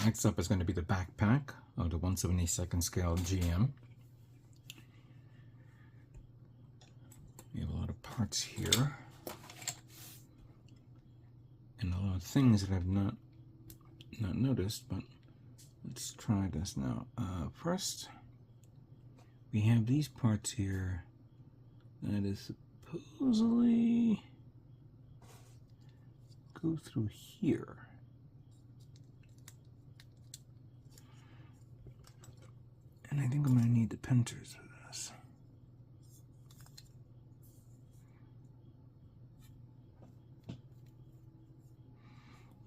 Next up is going to be the backpack of the 1/72nd scale GM. We have a lot of parts here, and a lot of things that I've not noticed, but let's try this now. First, we have these parts here that is supposedly go through here. And I think I'm going to need the penters for this.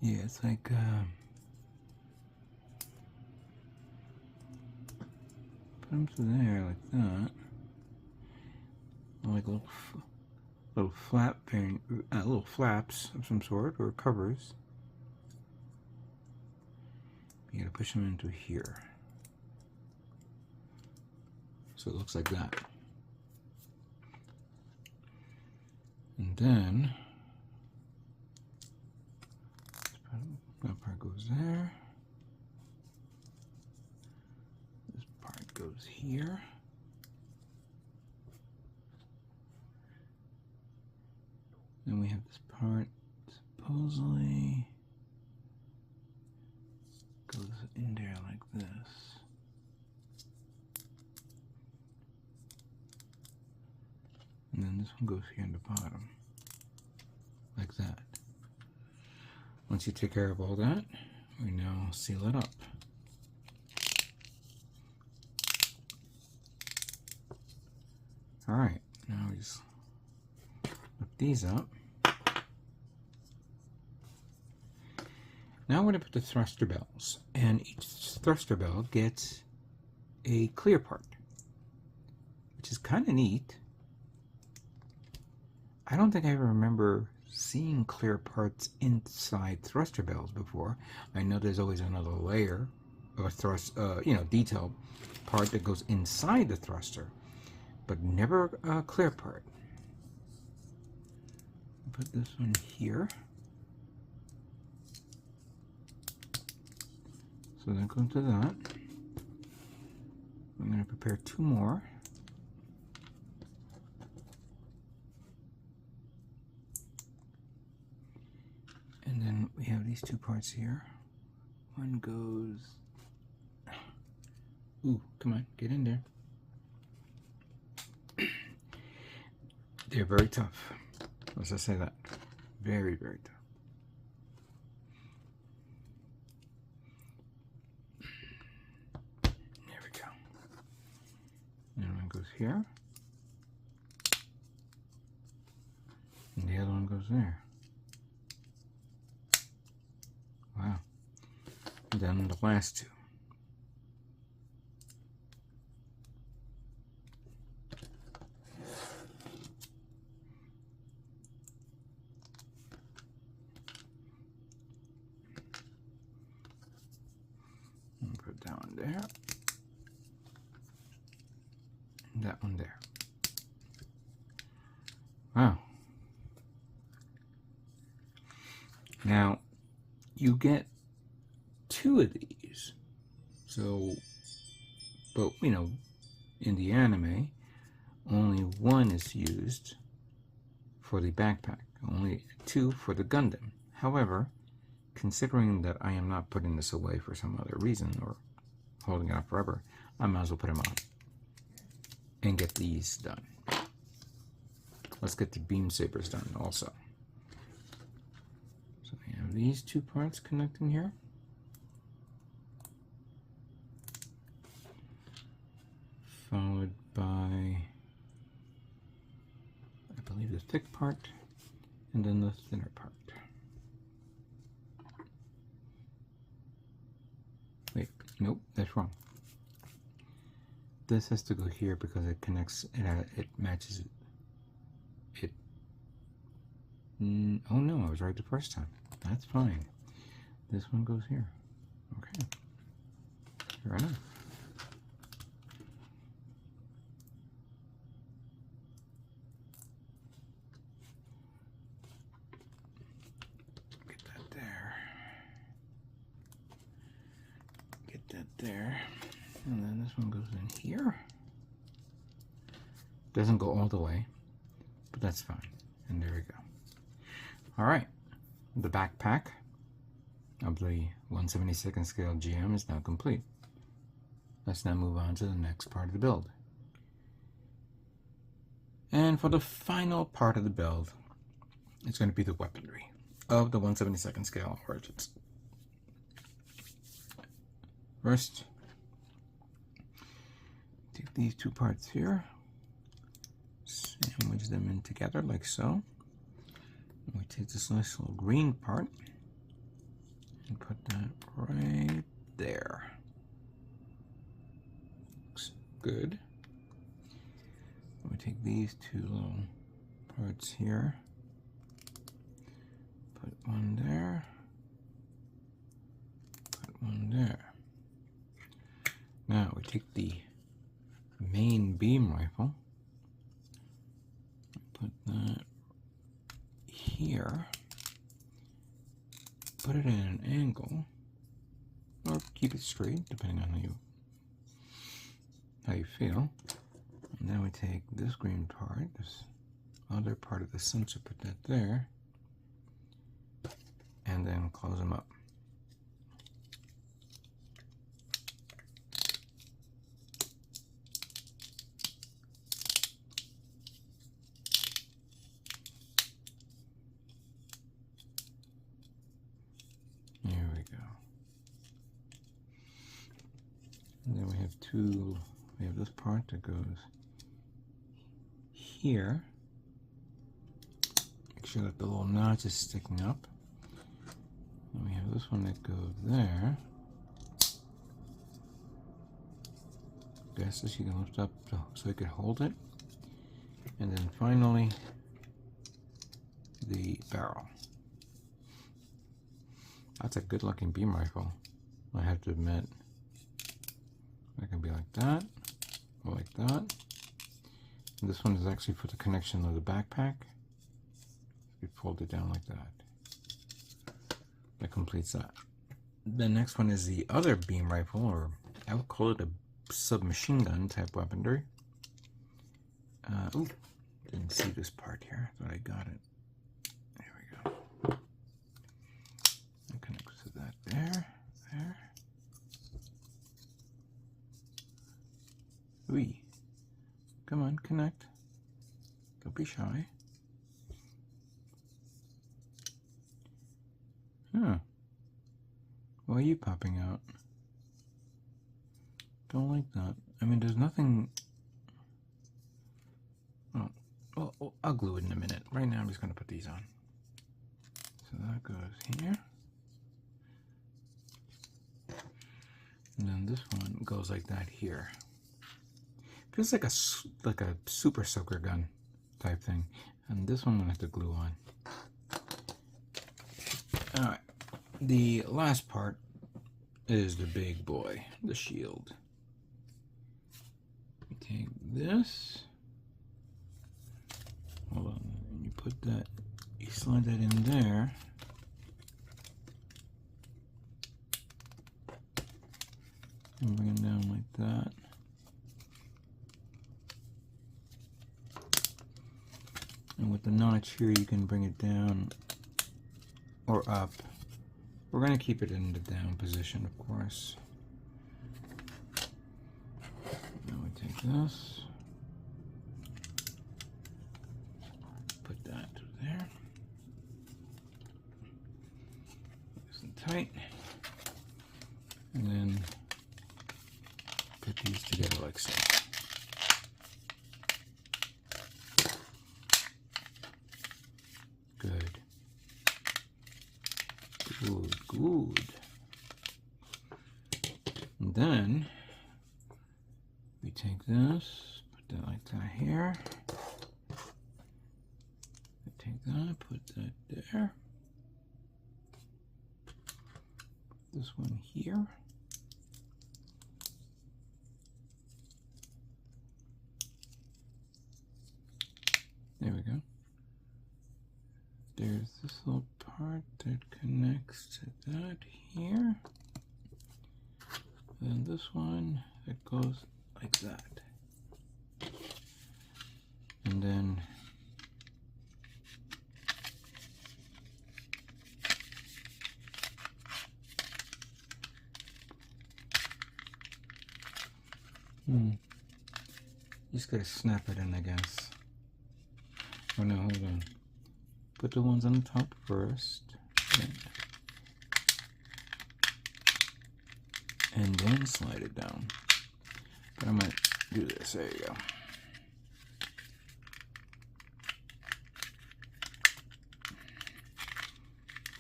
Yeah, it's like put them through there like that. Like little little flaps of some sort, or covers. You gotta push them into here. So it looks like that. And then that part goes there. This part goes here. Then we have this part supposedly goes in there like this. And then this one goes here in the bottom, like that. Once you take care of all that, we now seal it up. All right, now we just lift these up. Now we're going to put the thruster bells, and each thruster bell gets a clear part, which is kind of neat. I don't think I ever remember seeing clear parts inside thruster bells before. I know there's always another layer of a thrust, detail part that goes inside the thruster, but never a clear part. Put this one here. So that goes to that. I'm going to prepare 2 more. And then we have these 2 parts here. One goes... Ooh, come on, get in there. They're very tough. Let's just say that. Very, very tough. There we go. And one goes here. And the other one goes there. Wow. And then the last 2. And put that one there. And that one there. Wow. Now, you get 2 of these. So, but in the anime, only 1 is used for the backpack, only 2 for the Gundam. However, considering that I am not putting this away for some other reason or holding it up forever, I might as well put them on and get these done. Let's get the beam sabers done also. So we have these 2 parts connecting here. Followed by, I believe, the thick part, and then the thinner part. Wait, nope, that's wrong. This has to go here because it connects, it matches it. Oh no, I was right the first time. That's fine. This one goes here. Okay. Fair enough. Get that there. there. And then this one goes in here. Doesn't go all the way, but that's fine. And there we go. All right, the backpack of the 1/72nd scale GM is now complete. Let's now move on to the next part of the build. And for the final part of the build, it's going to be the weaponry of the 1/72nd scale Origins. First, take these two parts here, sandwich them in together like so. And we take this nice little green part and put that right there. Looks good. We take these two little parts here, put one there, put one there. Now we take the main beam rifle, put that here, put it at an angle, or keep it straight, depending on how you feel. And then we take this green part, this other part of the sensor, put that there, and then close them up. There we go. And then we have this part that goes here. Make sure that the little notch is sticking up. And we have this one that goes there. Guess this you can lift up so you can hold it. And then finally, the barrel. That's a good looking beam rifle, I have to admit. It can be like that, or like that. And this one is actually for the connection of the backpack. You fold it down like that. That completes that. The next one is the other beam rifle, or I would call it a submachine gun type weaponry. Ooh, didn't see this part here, thought I got it. There we go. That connects to that there. Wee. Come on, connect. Don't be shy. Huh. Why are you popping out? Don't like that. I mean, there's nothing... Oh, well, I'll glue it in a minute. Right now, I'm just going to put these on. So that goes here. And then this one goes like that here. Feels like a super soaker gun type thing. And this one I'm going to have to glue on. Alright. The last part is the big boy, the shield. You take this. Hold on. And you put that, you slide that in there. And bring it down like that. And with the notch here, you can bring it down or up. We're going to keep it in the down position, of course. Now we take this, put that there, nice and tight, and then put these together like so. Good. Good. And then we take this, put that like that here. We take that, put that there. Put this one here. There we go. There's this little part that connects to that here. And this one, it goes like that. And then just gotta snap it in, I guess. Oh no, hold on. Put the ones on the top first. And then slide it down. But I'm gonna do this. There you go.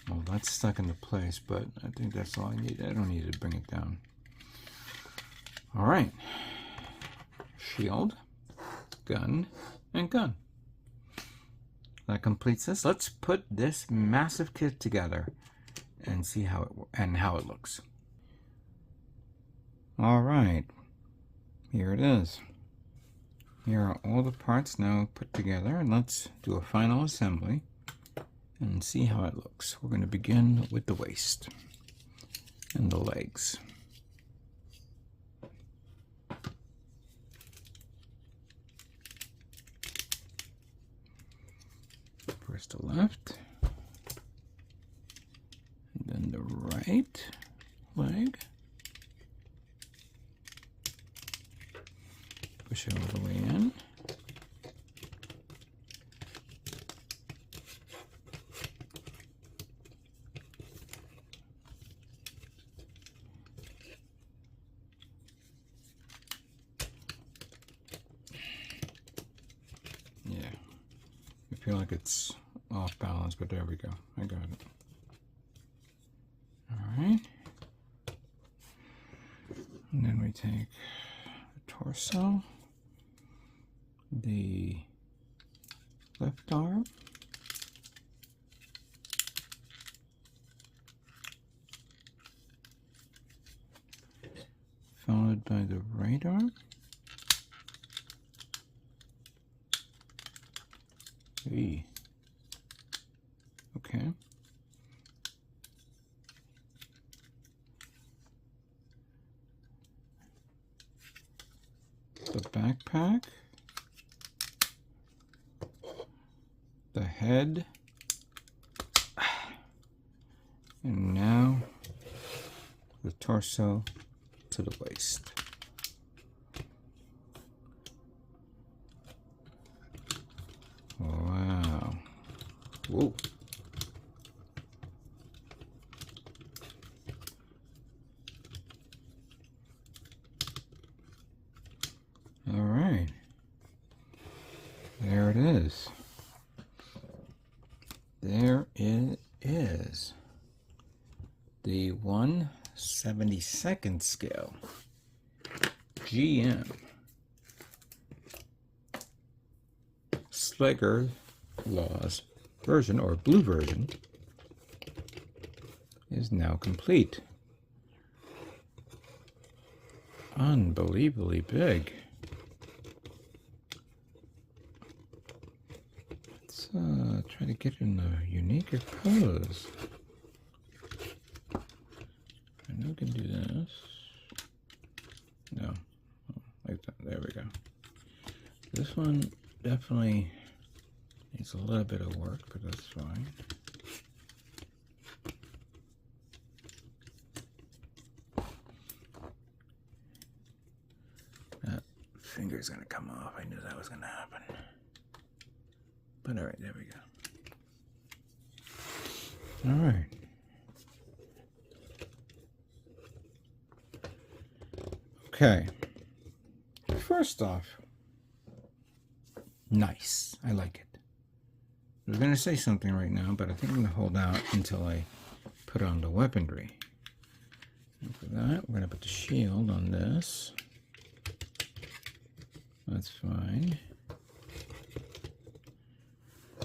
Well, that's stuck into place, but I think that's all I need. I don't need to bring it down. All right. Shield, gun, and gun. That completes this. Let's put this massive kit together and see how it looks. All right, here it is. Here are all the parts now put together, and let's do a final assembly and see how it looks. We're going to begin with the waist and the legs. First the left, and then the right leg. Push it all the way in. Yeah, I feel like it's off balance, but there we go. I got it. All right. And then we take the torso, the left arm, followed by the right arm, okay, the backpack, the head, and now the torso to the waist. Wow. Whoa. All right. There it is. There it is. The 1/72nd scale GM Sleggar Laws version, or blue version, is now complete. Unbelievably big. Let's try to get in a unique pose. I know we can do this. No, like that. There we go. This one definitely needs a little bit of work, but that's fine. That finger's gonna come off. I knew that was gonna happen. But all right, there we go. All right. Okay. First off, nice. I like it. I was going to say something right now, but I think I'm going to hold out until I put on the weaponry. And for that, we're going to put the shield on this. That's fine.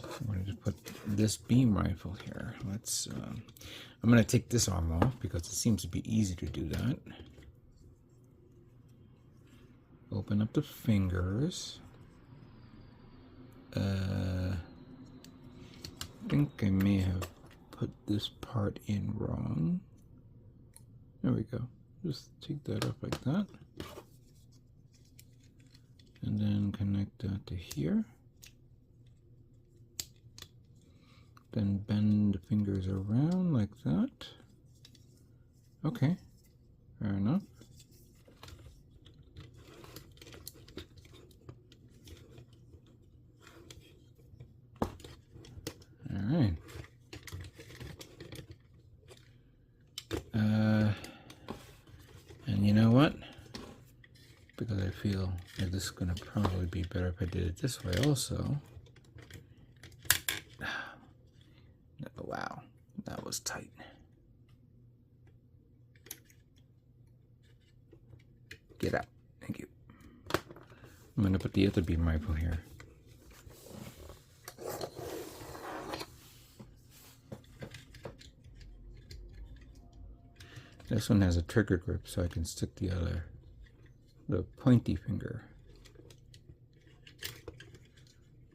I'm going to just put this beam rifle here. Let's. I'm going to take this arm off because it seems to be easy to do that. Open up the fingers. I think I may have put this part in wrong. There we go. just take that off like that. And then connect that to here. Then bend the fingers around like that. Okay, fair enough. All right. And you know what? Because I feel that this is going to probably be better if I did it this way also. Wow, that was tight. Get out. Thank you. I'm going to put the other beam rifle here. This one has a trigger grip, so I can stick the pointy finger.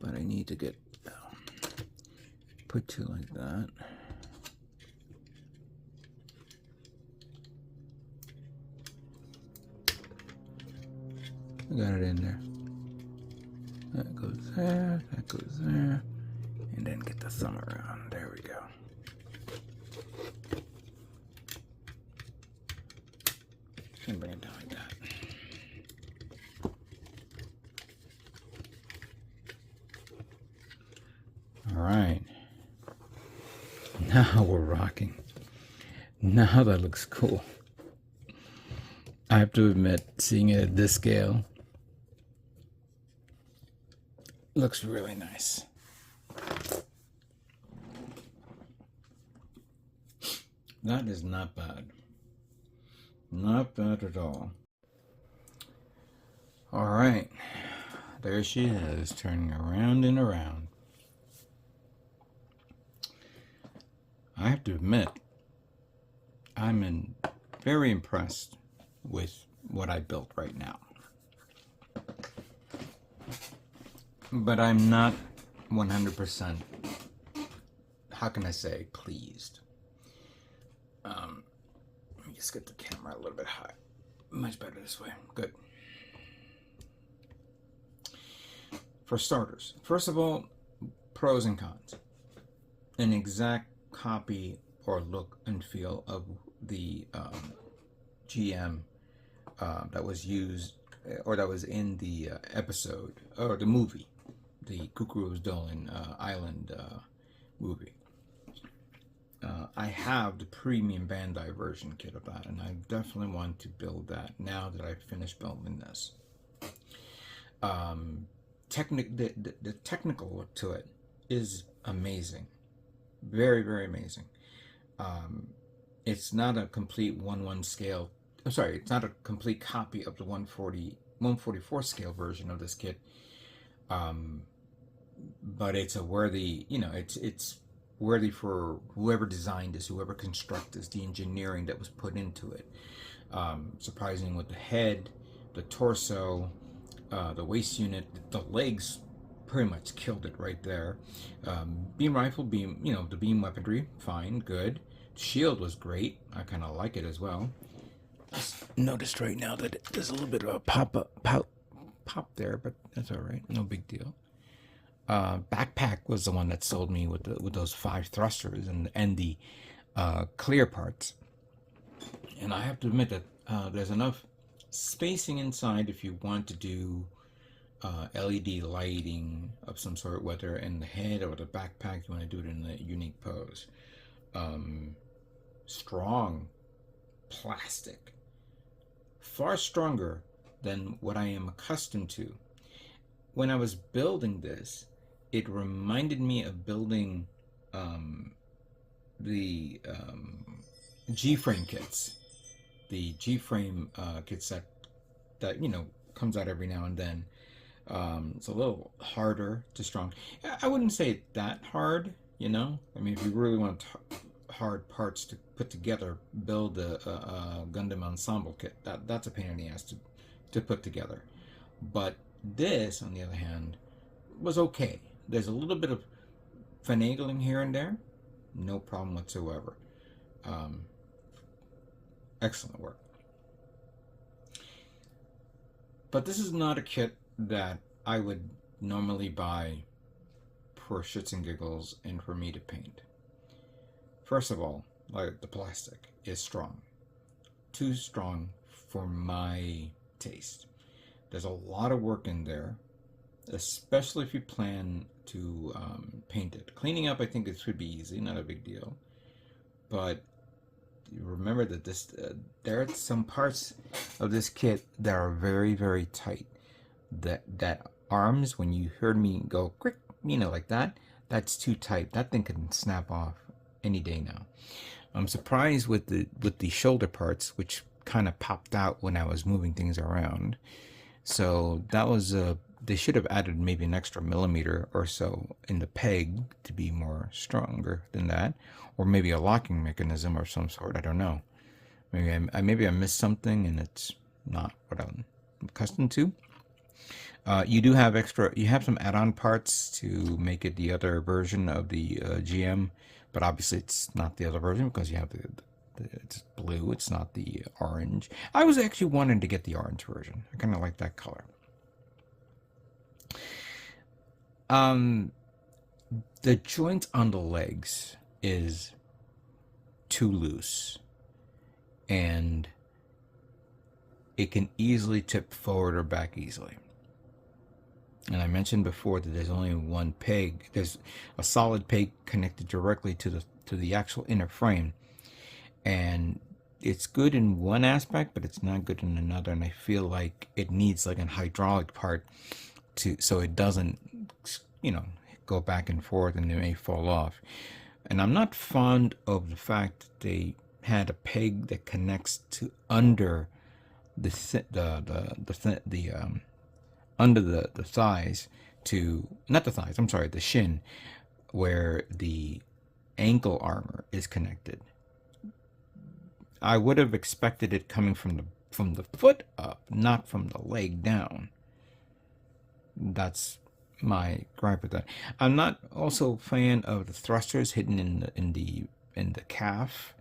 But I need to get put two like that. I got it in there. That goes there, that goes there, and then get the thumb around. There we go. And bring it down like that. All right. Now we're rocking. Now that looks cool. I have to admit, seeing it at this scale looks really nice. That is not bad. Not bad at all. All right. There she is, turning around and around. I have to admit, I'm very impressed with what I built right now. But I'm not 100%, how can I say, pleased. Let me just get the camera a little bit high. Much better this way. Good. For starters, first of all, pros and cons. An exact copy or look and feel of the GM that was used, or that was in the episode, or the movie, the Kukuru's Dolan Island movie. I have the premium Bandai version kit of that, and I definitely want to build that now that I've finished building this. The technical look to it is amazing. Very, very amazing. It's not a complete 1:1 scale. I'm sorry, it's not a complete copy of the 144 scale version of this kit. But it's a worthy, it's worthy for whoever designed this, whoever constructed this, the engineering that was put into it. Surprising with the head, the torso, the waist unit, the legs pretty much killed it right there. Beam rifle, the beam weaponry, fine, good. Shield was great. I kind of like it as well. Just noticed right now that there's a little bit of a pop there, but that's all right. No big deal. Backpack was the one that sold me with those 5 thrusters and the clear parts. And I have to admit that there's enough spacing inside if you want to do LED lighting of some sort, whether in the head or the backpack. You want to do it in a unique pose. Strong plastic, far stronger than what I am accustomed to. When I was building this, it reminded me of building the G-frame kits, the G-frame kits that comes out every now and then. It's a little harder to strong. I wouldn't say that hard, I mean, if you really want hard parts to put together, build a Gundam ensemble kit, that's a pain in the ass to put together. But this, on the other hand, was okay. There's a little bit of finagling here and there, no problem whatsoever. Excellent work. But this is not a kit that I would normally buy for shits and giggles and for me to paint. First of all, like, the plastic is strong. Too strong for my taste. There's a lot of work in there, especially if you plan to paint it. Cleaning up, I think it should be easy, not a big deal. But remember that there are some parts of this kit that are very, very tight. That arms, when you heard me go quick, like that, that's too tight. That thing can snap off any day now. I'm surprised with the shoulder parts, which kind of popped out when I was moving things around. So that was they should have added maybe an extra millimeter or so in the peg to be more stronger than that, or maybe a locking mechanism of some sort. I don't know. Maybe I missed something and it's not what I'm accustomed to. You do have you have some add-on parts to make it the other version of the GM, but obviously it's not the other version because you have it's blue, it's not the orange. I was actually wanting to get the orange version. I kind of like that color. The joint on the legs is too loose, and it can easily tip forward or back easily. And I mentioned before that there's only one peg. There's a solid peg connected directly to the actual inner frame, and it's good in one aspect, but it's not good in another. And I feel like it needs like a hydraulic part so it doesn't, go back and forth and it may fall off. And I'm not fond of the fact that they had a peg that connects to under the under the thighs to, not the thighs, I'm sorry, the shin, where the ankle armor is connected. I would have expected it coming from the foot up, not from the leg down. That's my gripe with that. I'm not also a fan of the thrusters hidden in the calf.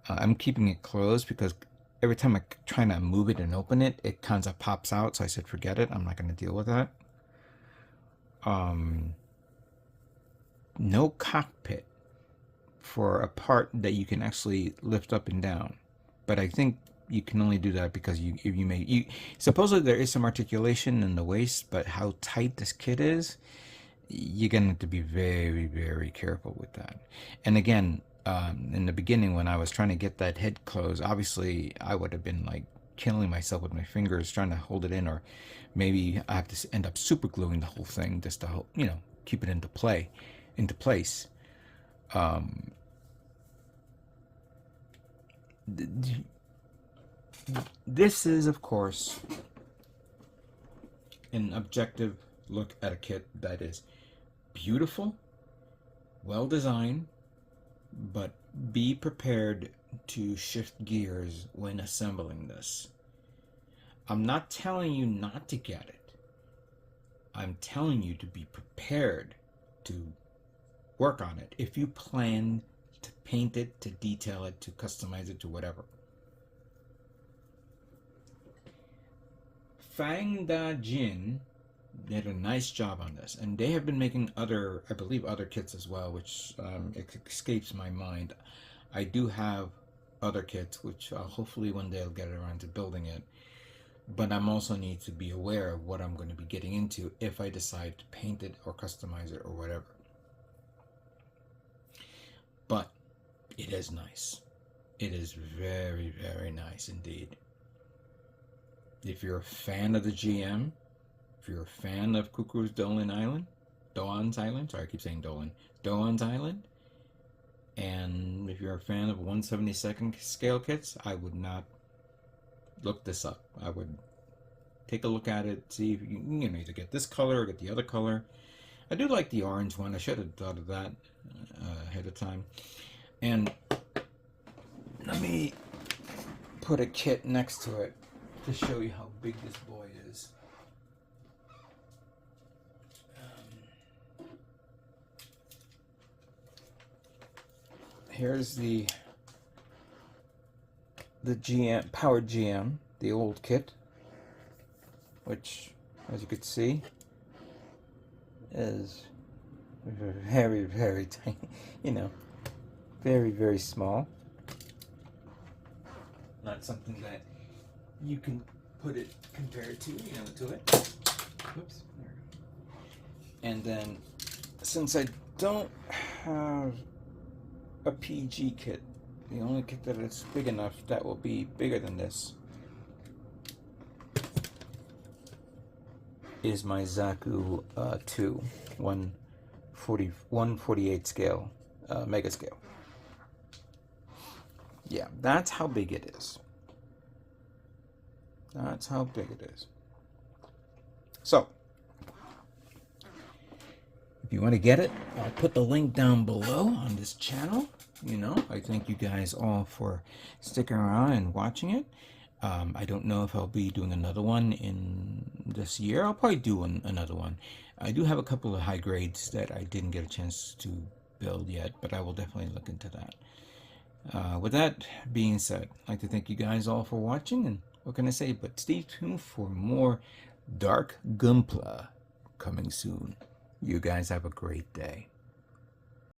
I'm keeping it closed because every time I try to move it and open it, it kind of pops out. So I said, forget it. I'm not going to deal with that. No cockpit for a part that you can actually lift up and down. But I think you can only do that because supposedly there is some articulation in the waist, but how tight this kit is, you're going to have to be very, very careful with that. And again, in the beginning when I was trying to get that head closed, obviously I would have been like killing myself with my fingers trying to hold it in, or maybe I have to end up super gluing the whole thing just to keep it into place. This is, of course, an objective look at a kit that is beautiful, well designed, but be prepared to shift gears when assembling this. I'm not telling you not to get it. I'm telling you to be prepared to work on it if you plan to paint it, to detail it, to customize it, to whatever. FangdaJing did a nice job on this, and they have been making other kits as well, which escapes my mind. I do have other kits, which hopefully one day I'll get around to building it, but I'm also need to be aware of what I'm going to be getting into if I decide to paint it or customize it or whatever. But it is nice. It is very, very nice indeed. If you're a fan of the GM, if you're a fan of Cuckoo's Dolan's Island, sorry, I keep saying Dolan's Island, and if you're a fan of 1/72 scale kits, I would not look this up. I would take a look at it, see if you either get this color or get the other color. I do like the orange one. I should have thought of that ahead of time. And let me put a kit next to it to show you how big this boy is. Here's the GM powered GM, the old kit. which, as you could see, is very, very tiny, you know, very, very small. Not something that you can put it compared to, you know, to it. Whoops. And then, since I don't have a PG kit, the only kit that is big enough that will be bigger than this is my Zaku 2 148 scale, mega scale. Yeah, that's how big it is. That's how big it is. So, if you want to get it, I'll put the link down below on this channel. You know, I thank you guys all for sticking around and watching it. I don't know if I'll be doing another one in this year. I'll probably do another one. I do have a couple of high grades that I didn't get a chance to build yet, but I will definitely look into that. With that being said, I'd like to thank you guys all for watching, and what can I say, but stay tuned for more DarkGunpla coming soon. You guys have a great day.